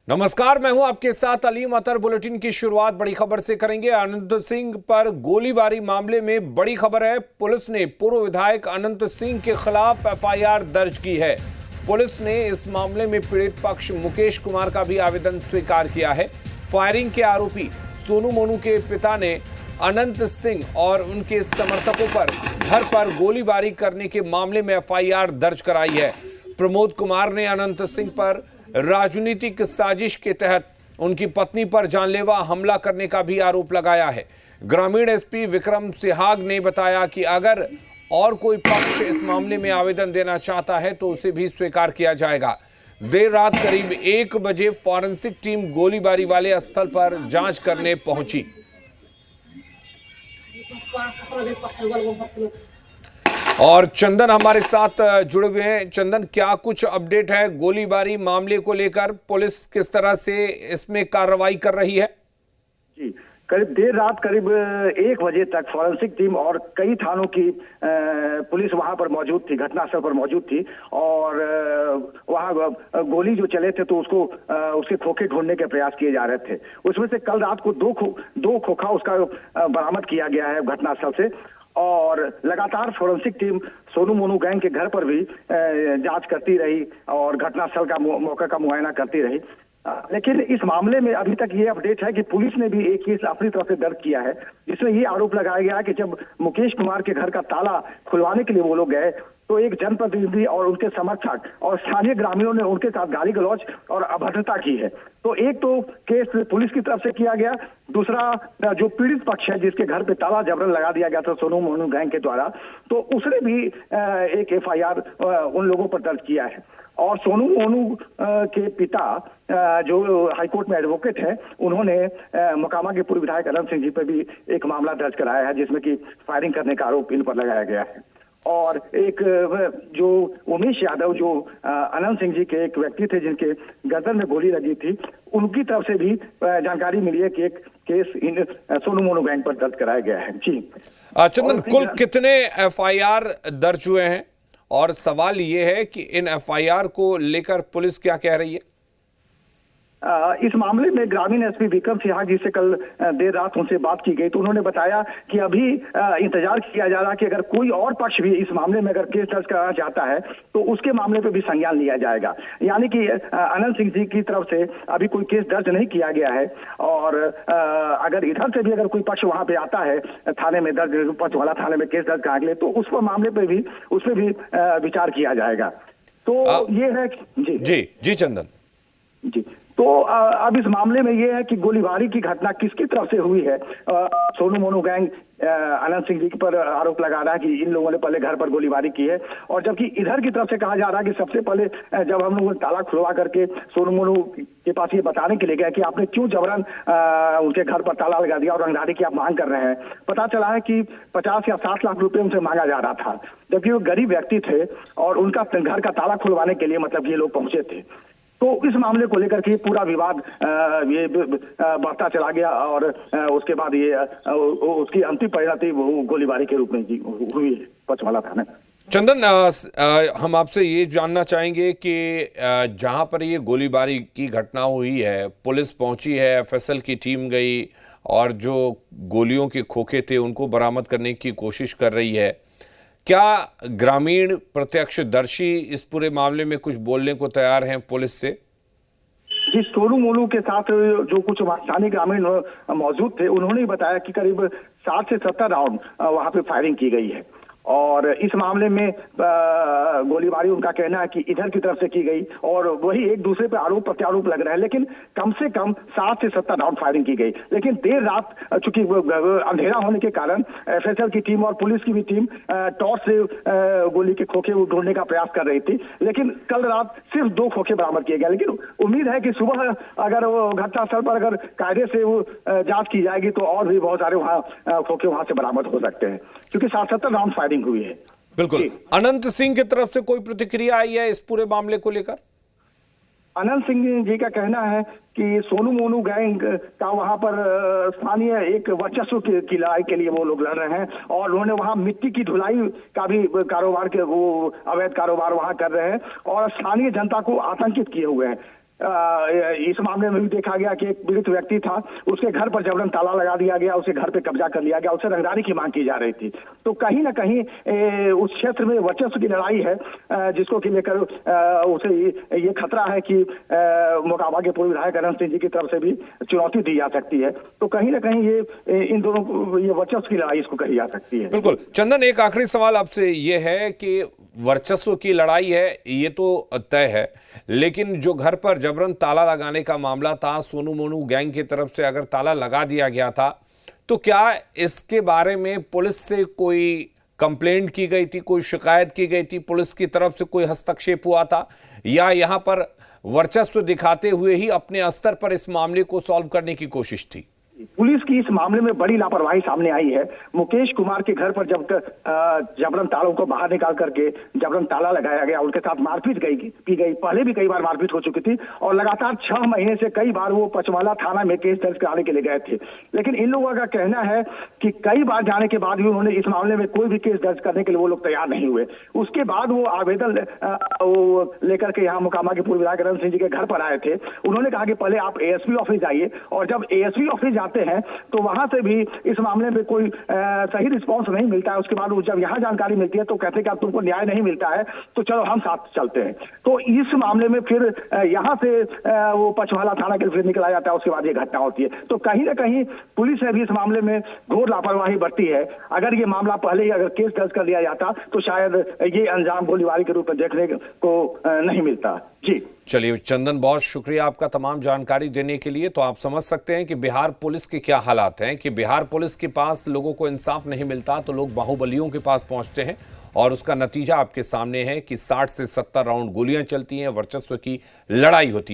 नमस्कार, मैं हूं आपके साथ अलीम अतर। बुलेटिन की शुरुआत बड़ी खबर से करेंगे। अनंत सिंह पर गोलीबारी मामले में बड़ी खबर है। पुलिस ने पूर्व विधायक अनंत सिंह के खिलाफ एफआईआर दर्ज की है। पुलिस ने इस मामले में पीड़ित पक्ष मुकेश कुमार का भी आवेदन स्वीकार किया है। फायरिंग के आरोपी सोनू मोनू के पिता ने अनंत सिंह और उनके समर्थकों पर घर पर गोलीबारी करने के मामले में एफआईआर दर्ज कराई है। प्रमोद कुमार ने अनंत सिंह पर राजनीतिक साजिश के तहत उनकी पत्नी पर जानलेवा हमला करने का भी आरोप लगाया है। ग्रामीण एसपी विक्रम सिहाग ने बताया कि अगर और कोई पक्ष इस मामले में आवेदन देना चाहता है तो उसे भी स्वीकार किया जाएगा। देर रात करीब 1 बजे फॉरेंसिक टीम गोलीबारी वाले स्थल पर जांच करने पहुंची। और चंदन हमारे साथ जुड़े हुए हैं। चंदन, क्या कुछ अपडेट है गोलीबारी मामले को लेकर? पुलिस किस तरह से इसमें कार्रवाई कर रही है? जी, करीब देर रात करीब 1 बजे तक फॉरेंसिक टीम और कई थानों की पुलिस वहां पर मौजूद थी, घटनास्थल पर मौजूद थी। और वहां गोली जो चले थे तो उसके खोखे ढूंढने के प्रयास किए जा रहे थे। उसमें से कल रात को दो खोखा उसका बरामद किया गया है घटनास्थल से। और लगातार forensic team Sonu Monu gang के घर पर भी जांच करती रही और घटनास्थल का मौका का मुआयना करती रही। लेकिन इस मामले में अभी तक ये अपडेट है कि पुलिस ने भी एक केस अपनी तरफ से दर्ज किया है, जिसमें ये आरोप लगाया गया है कि जब मुकेश कुमार के घर का ताला खुलवाने के लिए वो लोग गए तो एक जनप्रतिनिधि और उनके समर्थक और स्थानीय ग्रामीणों ने उनके साथ गाली गलौज और अभद्रता की है। तो एक तो केस पुलिस की तरफ से किया गया, दूसरा जो पीड़ित पक्ष है जिसके घर पे ताला जबरन लगा दिया गया था सोनू मोनू गैंग के द्वारा, तो उसने भी एक एफआईआर उन लोगों पर दर्ज किया है। और सोनू मोनू के पिता जो हाईकोर्ट में एडवोकेट है, उन्होंने मोकामा के पूर्व विधायक अनंत सिंह जी पर भी एक मामला दर्ज कराया है, जिसमें कि फायरिंग करने का आरोप इन पर लगाया गया है। और एक जो उमेश यादव, जो अनंत सिंह जी के एक व्यक्ति थे जिनके गर्दन में गोली लगी थी, उनकी तरफ से भी जानकारी मिली है कि एक case in Sonu Monu gang पर दर्ज कराया गया है। जी चंदन, कुल कितने एफआईआर दर्ज हुए हैं? और सवाल ये है कि इन एफआईआर को लेकर पुलिस क्या कह रही है? इस मामले में ग्रामीण एसपी विक्रम सिहाग जी से कल देर रात उनसे बात की गई तो उन्होंने बताया कि अभी इंतजार किया जा रहा है कि अगर कोई और पक्ष भी इस मामले में अगर केस दर्ज कराना चाहता है तो उसके मामले पे भी संज्ञान लिया जाएगा। यानी कि अनंत सिंह जी की तरफ से अभी कोई केस दर्ज नहीं किया गया है। और अगर इधर से भी अगर कोई पक्ष वहां पे आता है थाने में दर्ज, पक्ष वाला थाने में केस दर्ज कराने के लिए, तो उस पर मामले पे भी उसमें भी विचार किया जाएगा। तो ये है। जी जी जी चंदन जी। तो अब इस मामले में यह है कि गोलीबारी की घटना किसकी तरफ से हुई है। सोनू मोनू गैंग अनंत सिंह जी पर आरोप लगा रहा है कि इन लोगों ने पहले घर पर गोलीबारी की है, और जबकि इधर की तरफ से कहा जा रहा है कि सबसे पहले जब हम लोगों ने ताला खुलवा करके सोनू मोनू के पास ये बताने के लिए गए कि आपने क्यों जबरन उनके घर पर ताला लगा दिया और रंगदारी की आप मांग कर रहे हैं, पता चला है कि 50 या 60 लाख रुपए उनसे मांगा जा रहा था, जबकि वो गरीब व्यक्ति थे और उनका घर का ताला खुलवाने के लिए मतलब ये लोग पहुंचे थे। तो इस मामले को लेकर के पूरा विवाद ये बढ़ता चला गया और उसके बाद ये उसकी अंतिम परिणति गोलीबारी के रूप में हुई है पचमला थाने। चंदन, हम आपसे ये जानना चाहेंगे कि जहां पर ये गोलीबारी की घटना हुई है, पुलिस पहुंची है, एफएसएल की टीम गई और जो गोलियों के खोखे थे उनको बरामद करने की कोशिश कर रही है। क्या ग्रामीण प्रत्यक्षदर्शी इस पूरे मामले में कुछ बोलने को तैयार हैं पुलिस से? जी, सोनू मोनू के साथ जो कुछ स्थानीय ग्रामीण मौजूद थे, उन्होंने बताया कि करीब 60 से 70 राउंड वहां पे फायरिंग की गई है। और इस मामले में गोलीबारी उनका कहना है कि इधर की तरफ से की गई और वही एक दूसरे पे आरोप प्रत्यारोप लग रहा है, लेकिन कम से कम 60 से 70 राउंड फायरिंग की गई। लेकिन देर रात चूंकि अंधेरा होने के कारण एफएसएल की टीम और पुलिस की भी टीम टॉर्च से गोली के खोखे ढूंढने का प्रयास कर रही थी, लेकिन कल रात सिर्फ 2 खोखे बरामद किए गए। लेकिन उम्मीद है कि सुबह अगर वो घटनास्थल पर अगर कायदे से वो जांच की जाएगी तो और भी बहुत सारे वहाँ खोखे वहां से बरामद हो सकते हैं, क्योंकि 60-70 राउंड फायरिंग हुई है। बिल्कुल। अनंत सिंह की तरफ से कोई प्रतिक्रिया आई है इस पूरे मामले को लेकर? अनंत सिंह जी का कहना है कि सोनू मोनू गैंग का वहां पर स्थानीय एक वर्चस्व की लड़ाई के लिए वो लोग लड़ रहे हैं और उन्होंने वहां मिट्टी की ढुलाई का भी कारोबार के वो अवैध कारोबार वहां कर रहे हैं और स्थानीय जनता को आतंकित किए हुए हैं। इस मामले में भी देखा गया कि एक पीड़ित व्यक्ति था, उसके घर पर जबरन ताला लगा दिया गया, उसे घर पे कब्जा कर लिया गया, उससे रंगदारी की मांग की जा रही थी। तो कहीं ना कहीं उस क्षेत्र में वर्चस्व की लड़ाई है, जिसको कि लेकर उसे ये खतरा है कि मोकामा के पूर्व विधायक अनंत सिंह जी की तरफ से भी चुनौती दी जा सकती है। तो कहीं ना कहीं ये इन दोनों ये वर्चस्व की लड़ाई इसको कही जा सकती है। बिल्कुल। चंदन, एक आखिरी सवाल आपसे ये है कि वर्चस्व की लड़ाई है ये तो तय है, लेकिन जो घर पर जबरन ताला लगाने का मामला था, सोनू मोनू गैंग की तरफ से अगर ताला लगा दिया गया था, तो क्या इसके बारे में पुलिस से कोई कंप्लेंट की गई थी, कोई शिकायत की गई थी, पुलिस की तरफ से कोई हस्तक्षेप हुआ था, या यहां पर वर्चस्व दिखाते हुए ही अपने स्तर पर इस मामले को सॉल्व करने की कोशिश थी? पुलिस की इस मामले में बड़ी लापरवाही सामने आई है। मुकेश कुमार के घर पर जब जबरन तालों को बाहर निकाल करके जबरन ताला लगाया गया, उनके साथ मारपीट की गई। पहले भी कई बार मारपीट हो चुकी थी और लगातार 6 महीने से कई बार वो पचमाला थाना में केस दर्ज कराने के लिए गए थे। लेकिन इन लोगों का कहना है कि कई बार जाने के बाद भी उन्होंने इस मामले में कोई भी केस दर्ज करने के लिए वो लोग तैयार नहीं हुए। उसके बाद वो आवेदन लेकर के यहाँ मोकामा के पूर्व विधायक अनंत सिंह जी के घर पर आए थे। उन्होंने कहा कि पहले आप एएसपी ऑफिस जाइए, और जब एएसपी ऑफिस जाते हैं तो वहां से भी इस मामले में कोई सही रिस्पांस नहीं मिलता है। उसके बाद जब यहाँ जानकारी मिलती है तो कहते हैं कि अब तुमको न्याय नहीं मिलता है तो चलो हम साथ चलते हैं। तो इस मामले में फिर यहाँ से वो पचमाला थाना के फिर निकला जाता है, उसके बाद ये घटना होती है। तो कहीं ना कहीं पुलिस ने भी इस मामले में घोर लापरवाही बरती है। अगर ये मामला पहले ही अगर केस दर्ज कर लिया जाता तो शायद ये अंजाम गोलीबारी के रूप में देखने को नहीं मिलता। जी चलिए चंदन, बहुत शुक्रिया आपका तमाम जानकारी देने के लिए। तो आप समझ सकते हैं कि बिहार पुलिस के क्या हालात हैं, कि बिहार पुलिस के पास लोगों को इंसाफ नहीं मिलता तो लोग बाहुबलियों के पास पहुंचते हैं, और उसका नतीजा आपके सामने है कि 60 से 70 राउंड गोलियां चलती हैं, वर्चस्व की लड़ाई होती है।